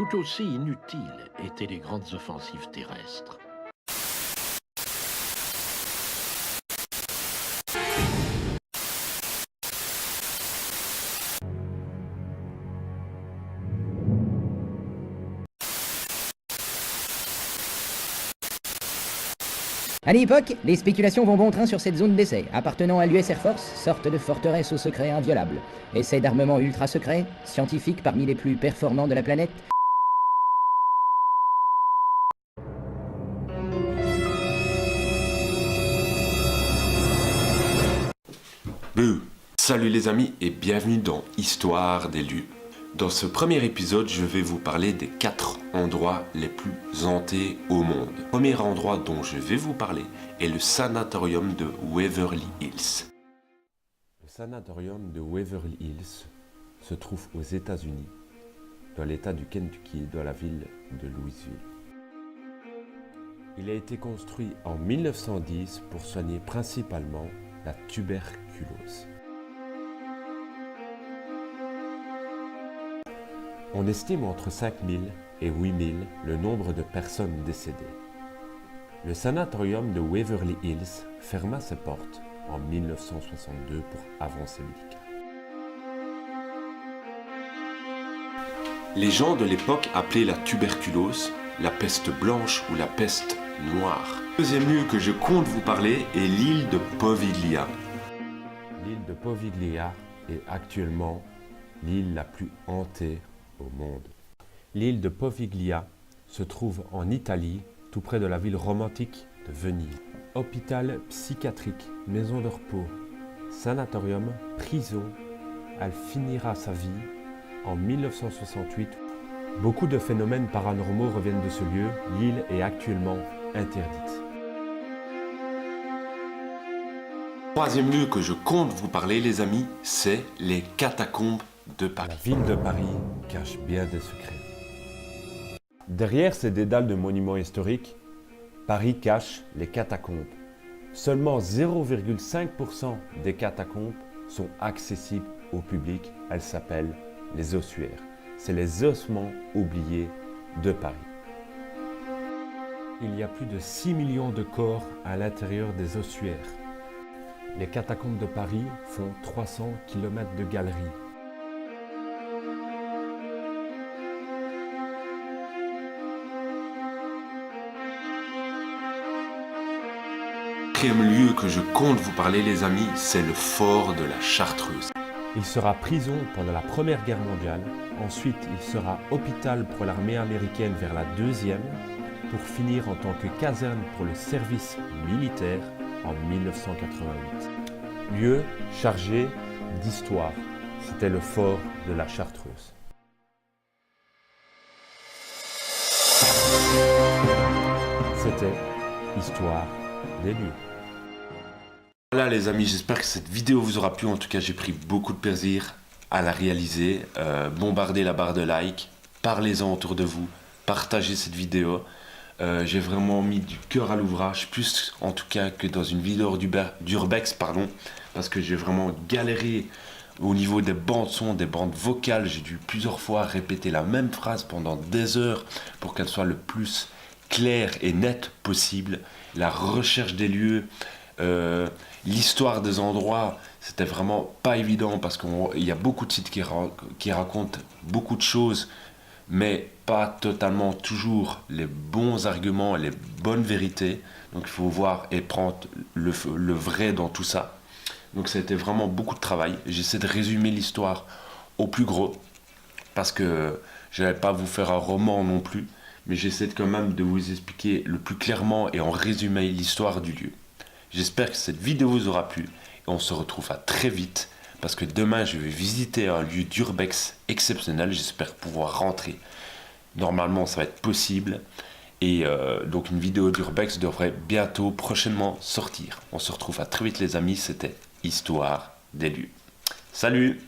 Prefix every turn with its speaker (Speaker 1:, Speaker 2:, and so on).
Speaker 1: Tout aussi inutiles étaient les grandes offensives terrestres.
Speaker 2: À l'époque, les spéculations vont bon train sur cette zone d'essai, appartenant à l'US Air Force, sorte de forteresse au secret inviolable. Essai d'armement ultra secret, scientifique parmi les plus performants de la planète.
Speaker 3: Bouh! Salut les amis et bienvenue dans Histoire des lieux. Dans ce premier épisode, je vais vous parler des 4 endroits les plus hantés au monde. Le premier endroit dont je vais vous parler est le sanatorium de Waverly Hills. Le sanatorium de Waverly Hills se trouve aux États-Unis, dans l'État du Kentucky, dans la ville de Louisville. Il a été construit en 1910 pour soigner principalement la tuberculose. On estime entre 5000 et 8000 le nombre de personnes décédées. Le sanatorium de Waverly Hills ferma ses portes en 1962 pour avancée médicale. Les gens de l'époque appelaient la tuberculose la peste blanche ou la peste noire. Le deuxième lieu que je compte vous parler est l'île de Poveglia. L'île de Poveglia est actuellement l'île la plus hantée au monde. L'île de Poveglia se trouve en Italie, tout près de la ville romantique de Venise. Hôpital psychiatrique, maison de repos, sanatorium, prison, elle finira sa vie en 1968. Beaucoup de phénomènes paranormaux reviennent de ce lieu. L'île est actuellement interdite. Troisième lieu que je compte vous parler, les amis, c'est les catacombes de Paris. La ville de Paris cache bien des secrets. Derrière ces dédales de monuments historiques, Paris cache les catacombes. Seulement 0,5% des catacombes sont accessibles au public. Elles s'appellent les ossuaires. C'est les ossements oubliés de Paris. Il y a plus de 6 millions de corps à l'intérieur des ossuaires. Les catacombes de Paris font 300 km de galeries. Le quatrième lieu que je compte vous parler, les amis, c'est le fort de la Chartreuse. Il sera prison pendant la Première Guerre mondiale. Ensuite, il sera hôpital pour l'armée américaine vers la Deuxième, pour finir en tant que caserne pour le service militaire en 1988. Lieu chargé d'histoire, c'était le fort de la Chartreuse. C'était Histoire des lieux. Voilà les amis, j'espère que cette vidéo vous aura plu. En tout cas, j'ai pris beaucoup de plaisir à la réaliser. Bombardez la barre de like, parlez-en autour de vous, partagez cette vidéo. J'ai vraiment mis du cœur à l'ouvrage, plus en tout cas que dans une vidéo d'Urbex, parce que j'ai vraiment galéré au niveau des bandes son, des bandes vocales. J'ai dû plusieurs fois répéter la même phrase pendant des heures pour qu'elle soit le plus claire et nette possible. La recherche des lieux, l'histoire des endroits, c'était vraiment pas évident parce qu'il y a beaucoup de sites qui racontent beaucoup de choses, mais pas totalement toujours les bons arguments et les bonnes vérités. Donc il faut voir et prendre le vrai dans tout ça. Donc ça a été vraiment beaucoup de travail. J'essaie de résumer l'histoire au plus gros parce que je n'allais pas vous faire un roman non plus, mais j'essaie quand même de vous expliquer le plus clairement et en résumé l'histoire du lieu. J'espère que cette vidéo vous aura plu et on se retrouve à très vite parce que demain je vais visiter un lieu d'urbex exceptionnel. J'espère pouvoir rentrer. Normalement ça va être possible et donc une vidéo d'urbex devrait bientôt, prochainement sortir. On se retrouve à très vite les amis, c'était Histoire des lieux. Salut!